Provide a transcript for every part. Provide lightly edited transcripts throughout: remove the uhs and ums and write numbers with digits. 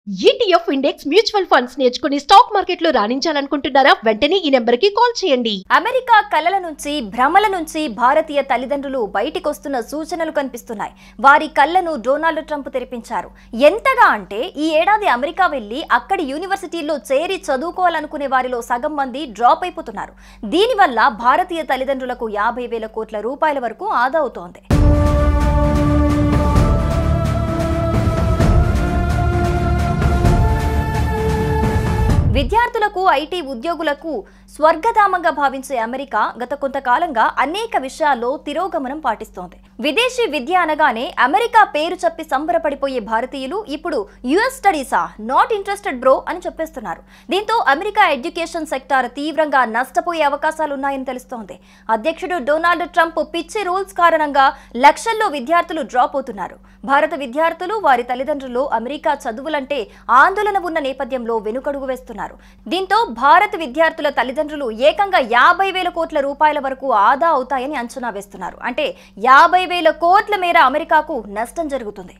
ETF index mutual funds నేర్చుకుని stock మార్కెట్లో రాణించాలనుకుంటున్నారా? వెంటనే ఈ నెంబర్కి కాల్ చేయండి. అమెరికా కలల నుంచి భ్రమల నుంచి భారతీయ తల్లిదండ్రులు బయటికొస్తున్న సూచనలు కనిపిస్తున్నాయి. వారి కళ్ళను డొనాల్డ్ ట్రంప్ తెరిపించారు. ఎంతగా అంటే ఈ ఏడాది అమెరికా వెళ్లి అక్కడి యూనివర్సిటీల్లో చేరి చదువుకోవాలనుకునే వారిలో సగం మంది డ్రాప్ అయిపోతున్నారు. దీనివల్ల భారతీయ తల్లిదండ్రులకు 50,000 కోట్ల రూపాయల వరకు ఆదా అవుతోంది. విద్యార్థులకు ఐటీ ఉద్యోగులకు స్వర్గధామంగా భావించే అమెరికా గత కొంతకాలంగా అనేక విషయాల్లో తిరోగమనం పాటిస్తోంది. విదేశీ విద్య అనగానే అమెరికా పేరు చెప్పి సంబరపడిపోయే భారతీయులు ఇప్పుడు యుఎస్ స్టడీసా, నాట్ ఇంట్రెస్టెడ్ బ్రో అని చెప్పేస్తున్నారు. దీంతో అమెరికా ఎడ్యుకేషన్ సెక్టార్ తీవ్రంగా నష్టపోయే అవకాశాలున్నాయని తెలుస్తోంది. అధ్యక్షుడు డొనాల్డ్ ట్రంప్ పిచ్చి రూల్స్ కారణంగా లక్షల్లో విద్యార్థులు డ్రాప్ అవుతున్నారు. భారత విద్యార్థులు వారి తల్లిదండ్రులు అమెరికా చదువులంటే ఆందోళన ఉన్న నేపథ్యంలో వెనుకడుగు వేస్తున్నారు. దీంతో భారత విద్యార్థుల తల్లిదండ్రులు ఏకంగా 50,000 కోట్ల రూపాయల వరకు ఆదా అవుతాయని అంచనా వేస్తున్నారు. అంటే 50,000 కోట్ల మేర అమెరికాకు నష్టం జరుగుతుంది.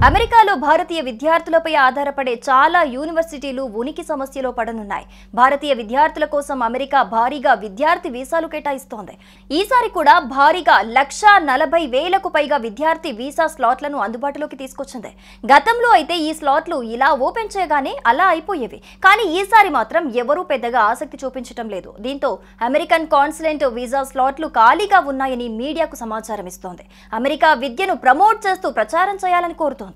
అమెరికాలో భారతీయ విద్యార్థులపై ఆధారపడే చాలా యూనివర్సిటీలు ఉనికి సమస్యలో పడనున్నాయి. భారతీయ విద్యార్థుల కోసం అమెరికా భారీగా విద్యార్థి వీసాలు కేటాయిస్తోంది. ఈసారి కూడా భారీగా 140,000కు పైగా విద్యార్థి వీసా స్లాట్లను అందుబాటులోకి తీసుకొచ్చింది. గతంలో అయితే ఈ స్లాట్లు ఇలా ఓపెన్ చేయగానే అలా అయిపోయేవి. కానీ ఈసారి మాత్రం ఎవరూ పెద్దగా ఆసక్తి చూపించడం లేదు. దీంతో అమెరికన్ కాన్సులేట్ వీసా స్లాట్లు ఖాళీగా ఉన్నాయని మీడియాకు సమాచారం ఇస్తోంది. అమెరికా విద్యను ప్రమోట్ చేస్తూ ప్రచారం చేయాలని కోరుతోంది.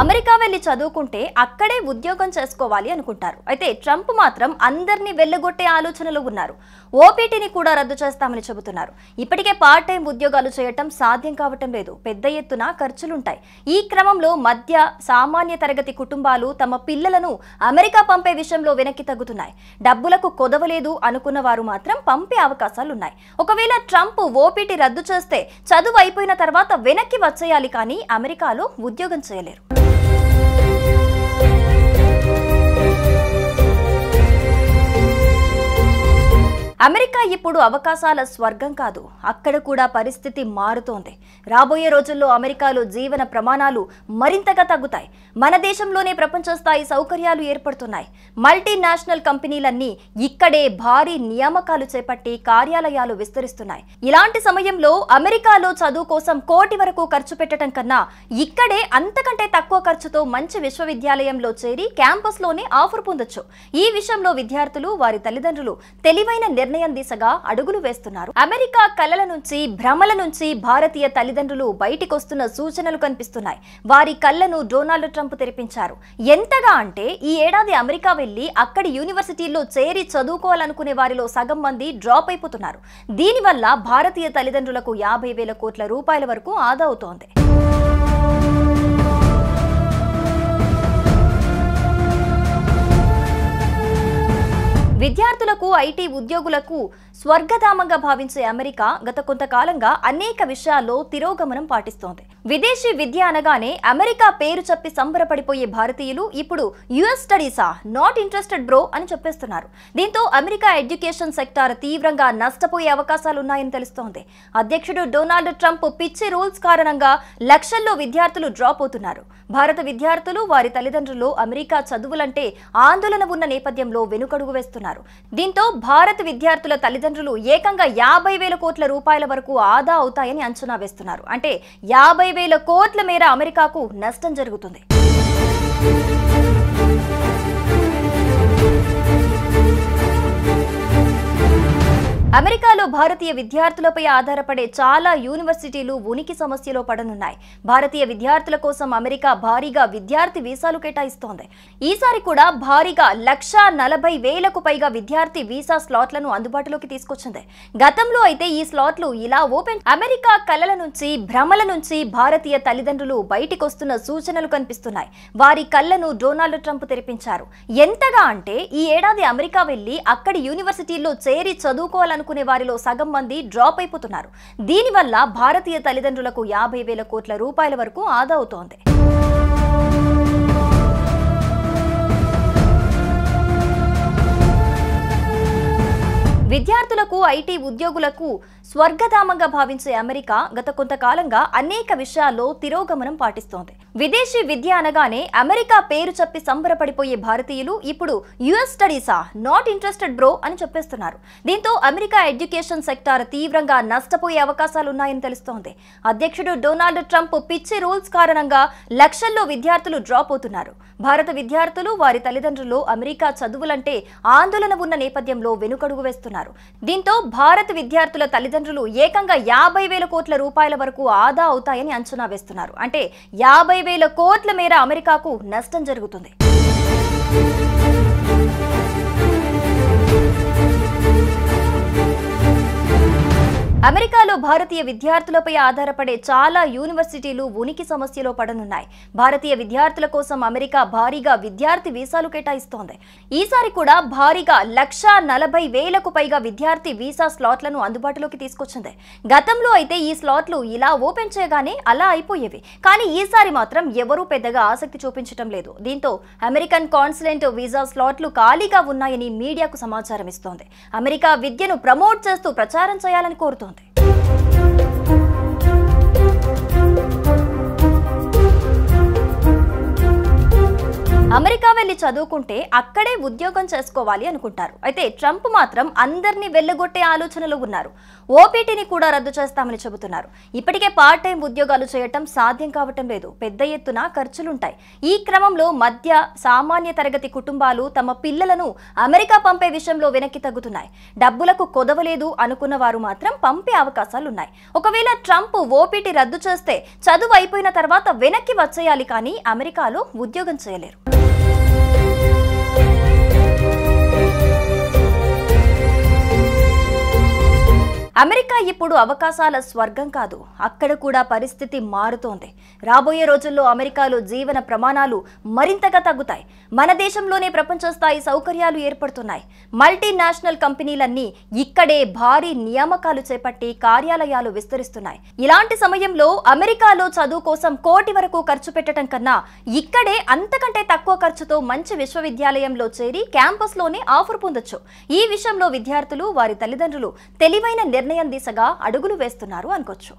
అమెరికా వెళ్లి చదువుకుంటే అక్కడే ఉద్యోగం చేసుకోవాలి అనుకుంటారు. అయితే ట్రంప్ మాత్రం అందరినీ వెళ్లగొట్టే ఆలోచనలో ఉన్నారు. ఓపీటీని కూడా రద్దు చేస్తామని చెబుతున్నారు. ఇప్పటికే పార్ట్ టైం ఉద్యోగాలు చేయటం సాధ్యం కావటం లేదు. పెద్ద ఎత్తున ఖర్చులుంటాయి. ఈ క్రమంలో మధ్య సామాన్య తరగతి కుటుంబాలు తమ పిల్లలను అమెరికా పంపే విషయంలో వెనక్కి తగ్గుతున్నాయి. డబ్బులకు కొదవలేదు అనుకున్న వారు మాత్రం పంపే అవకాశాలున్నాయి. ఒకవేళ ట్రంప్ ఓపీటీ రద్దు చేస్తే చదువు అయిపోయిన తర్వాత వెనక్కి వచ్చేయాలి, కానీ అమెరికాలో ఉద్యోగం చేయలేరు. అమెరికా ఇప్పుడు అవకాశాల స్వర్గం కాదు. అక్కడ కూడా పరిస్థితి మారుతోంది. రాబోయే రోజుల్లో అమెరికాలో జీవన ప్రమాణాలు మరింతగా తగ్గుతాయి. మన దేశంలోనే ప్రపంచ స్థాయి సౌకర్యాలు ఏర్పడుతున్నాయి. మల్టీనేషనల్ కంపెనీలన్నీ ఇక్కడే భారీ నియామకాలు చేపట్టి కార్యాలయాలు విస్తరిస్తున్నాయి. ఇలాంటి సమయంలో అమెరికాలో చదువు కోసం కోటి వరకు ఖర్చు పెట్టడం కన్నా ఇక్కడే అంతకంటే తక్కువ ఖర్చుతో మంచి విశ్వవిద్యాలయంలో చేరి క్యాంపస్లోనే ఆఫర్ పొందొచ్చు. ఈ విషయంలో విద్యార్థులు వారి తల్లిదండ్రులు తెలివైన నిర్ణయం దిశగా అడుగులు వేస్తున్నారు. అమెరికా కలల నుంచి భ్రమల నుంచి భారతీయ తల్లిదండ్రులు బయటికొస్తున్న సూచనలు కనిపిస్తున్నాయి. వారి కళ్ళను డొనాల్డ్ ట్రంప్ తెరిపించారు. ఎంతగా అంటే ఈ ఏడాది అమెరికా వెళ్లి అక్కడి యూనివర్సిటీల్లో చేరి చదువుకోవాలనుకునే వారిలో సగం మంది డ్రాప్ అయిపోతున్నారు. దీనివల్ల భారతీయ తల్లిదండ్రులకు 50,000 కోట్ల రూపాయల వరకు ఆదా అవుతోంది. విద్యార్థులకు ఐటీ ఉద్యోగులకు స్వర్గధామంగా భావించే అమెరికా గత కొంతకాలంగా అనేక విషయాల్లో తిరోగమనం పాటిస్తోంది. విదేశీ విద్య అనగానే అమెరికా పేరు చెప్పి సంబరపడిపోయే భారతీయులు ఇప్పుడు యుఎస్ స్టడీసా, నాట్ ఇంట్రెస్టెడ్ బ్రో అని చెప్పేస్తున్నారు. దీంతో అమెరికా ఎడ్యుకేషన్ సెక్టార్ తీవ్రంగా నష్టపోయే అవకాశాలున్నాయని తెలుస్తోంది. అధ్యక్షుడు డొనాల్డ్ ట్రంప్ పిచ్చి రూల్స్ కారణంగా లక్షల్లో విద్యార్థులు డ్రాప్ అవుతున్నారు. భారత విద్యార్థులు వారి తల్లిదండ్రులు అమెరికా చదువులంటే ఆందోళన ఉన్న నేపథ్యంలో వెనుకడుగు వేస్తున్నారు. దీంతో భారత విద్యార్థుల తల్లిదండ్రులు ఏకంగా 50,000 కోట్ల రూపాయల వరకు ఆదా అవుతాయని అంచనా వేస్తున్నారు. అంటే 50,000 కోట్ల మేర అమెరికాకు నష్టం జరుగుతుంది. అమెరికాలో భారతీయ విద్యార్థులపై ఆధారపడే చాలా యూనివర్సిటీలు ఉనికి సమస్యలో పడనున్నాయి. భారతీయ విద్యార్థుల కోసం అమెరికా భారీగా విద్యార్థి వీసాలు కేటాయిస్తోంది. ఈసారి కూడా భారీగా 140,000కు పైగా విద్యార్థి వీసా స్లాట్లను అందుబాటులోకి తీసుకొచ్చింది. గతంలో అయితే ఈ స్లాట్లు ఇలా ఓపెన్. అమెరికా కలల నుంచి భ్రమల నుంచి భారతీయ తల్లిదండ్రులు బయటికొస్తున్న సూచనలు కనిపిస్తున్నాయి. వారి కళ్ళను డొనాల్డ్ ట్రంప్ తెరిపించారు. ఎంతగా అంటే ఈ ఏడాది అమెరికా వెళ్లి అక్కడి యూనివర్సిటీల్లో చేరి చదువుకోవాలనుకునే వారిలో సగం మంది డ్రాప్ అయిపోతున్నారు. దీనివల్ల భారతీయ తల్లిదండ్రులకు 50,000 కోట్ల రూపాయల వరకు ఆదా అవుతోంది. నిరుద్యోగులకు ఐటీ ఉద్యోగులకు స్వర్గధామంగా భావించే అమెరికా గత కొంతకాలంగా అనేక విషయాల్లో తిరోగమనం పాటిస్తోంది. విదేశీ విద్య అనగానే అమెరికా పేరు చెప్పి సంబరపడిపోయే భారతీయులు ఇప్పుడు యుఎస్ స్టడీసా, నాట్ ఇంట్రెస్టెడ్ బ్రో అని చెప్పేస్తున్నారు. దీంతో అమెరికా ఎడ్యుకేషన్ సెక్టార్ తీవ్రంగా నష్టపోయే అవకాశాలున్నాయని తెలుస్తోంది. అధ్యక్షుడు డొనాల్డ్ ట్రంప్ పిచ్చి రూల్స్ కారణంగా లక్షల్లో విద్యార్థులు డ్రాప్ అవుతున్నారు. భారత విద్యార్థులు, వారి తల్లిదండ్రులు అమెరికా చదువులంటే ఆందోళన ఉన్న నేపథ్యంలో వెనుకడుగు వేస్తున్నారు. దీంతో భారత విద్యార్థుల తల్లిదండ్రులు ఏకంగా 50,000 కోట్ల రూపాయల వరకు ఆదా అవుతాయని అంచనా వేస్తున్నారు. అంటే 50,000 కోట్ల మేర అమెరికాకు నష్టం జరుగుతుంది. అమెరికాలో భారతీయ విద్యార్థులపై ఆధారపడే చాలా యూనివర్సిటీలు ఉనికి సమస్యలో పడనున్నాయి. భారతీయ విద్యార్థుల కోసం అమెరికా భారీగా విద్యార్థి వీసాలు కేటాయిస్తోంది. ఈసారి కూడా భారీగా 140,000కు పైగా విద్యార్థి వీసా స్లాట్లను అందుబాటులోకి తీసుకొచ్చింది. గతంలో అయితే ఈ స్లాట్లు ఇలా ఓపెన్ చేయగానే అలా అయిపోయేవి. కానీ ఈసారి మాత్రం ఎవరూ పెద్దగా ఆసక్తి చూపించడం లేదు. దీంతో అమెరికన్ కాన్సులేట్ వీసా స్లాట్లు ఖాళీగా ఉన్నాయని మీడియాకు సమాచారం ఇస్తోంది. అమెరికా విద్యను ప్రమోట్ చేస్తూ ప్రచారం చేయాలని కోరుతోంది. అమెరికా వెళ్లి చదువుకుంటే అక్కడే ఉద్యోగం చేసుకోవాలి అనుకుంటారు. అయితే ట్రంప్ మాత్రం అందరినీ వెళ్లగొట్టే ఆలోచనలో ఉన్నారు. ఓపీటీని కూడా రద్దు చేస్తామని చెబుతున్నారు. ఇప్పటికే పార్ట్ టైం ఉద్యోగాలు చేయటం సాధ్యం కావటం లేదు. పెద్ద ఎత్తున ఖర్చులుంటాయి. ఈ క్రమంలో మధ్య సామాన్య తరగతి కుటుంబాలు తమ పిల్లలను అమెరికా పంపే విషయంలో వెనక్కి తగ్గుతున్నాయి. డబ్బులకు కొదవలేదు అనుకున్న వారు మాత్రం పంపే అవకాశాలున్నాయి. ఒకవేళ ట్రంప్ ఓపీటీ రద్దు చేస్తే చదువు అయిపోయిన తర్వాత వెనక్కి వచ్చేయాలి, కానీ అమెరికాలో ఉద్యోగం చేయలేరు. అమెరికా ఇప్పుడు అవకాశాల స్వర్గం కాదు, అక్కడ కూడా పరిస్థితి మారుతోంది. రాబోయే రోజుల్లో అమెరికాలో జీవన ప్రమాణాలు మరింతగా తగ్గుతాయి. మన దేశంలోనే ప్రపంచ స్థాయి సౌకర్యాలు ఏర్పడుతున్నాయి. మల్టీనేషనల్ కంపెనీలన్నీ ఇక్కడే భారీ నియామకాలు చేపట్టి కార్యాలయాలు విస్తరిస్తున్నాయి. ఇలాంటి సమయంలో అమెరికాలో చదువు కోసం కోటి వరకు ఖర్చు పెట్టడం కన్నా ఇక్కడే అంతకంటే తక్కువ ఖర్చుతో మంచి విశ్వవిద్యాలయంలో చేరి క్యాంపస్లోనే ఆఫర్ పొందొచ్చు. ఈ విషయంలో విద్యార్థులు, వారి తల్లిదండ్రులు తెలివైన నిర్ణయం దిశగా అడుగులు వేస్తున్నారు అనుకోవచ్చు.